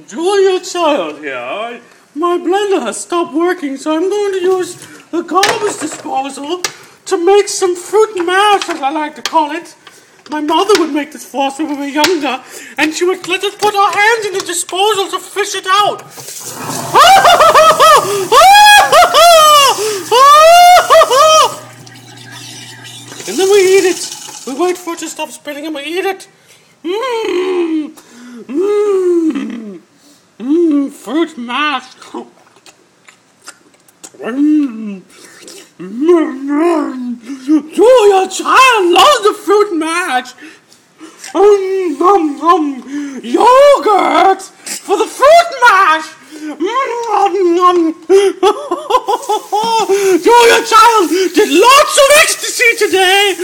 Julia Child here. My blender has stopped working, so I'm going to use the garbage disposal to make some fruit mash, as I like to call it. My mother would make this for us when we were younger, and she would let us put our hands in the disposal to fish it out. And then we eat it. We wait for it to stop spinning and we eat it. Fruit mash. Julia Child loves the fruit mash. Yogurt for the fruit mash. Julia Child did lots of ecstasy today.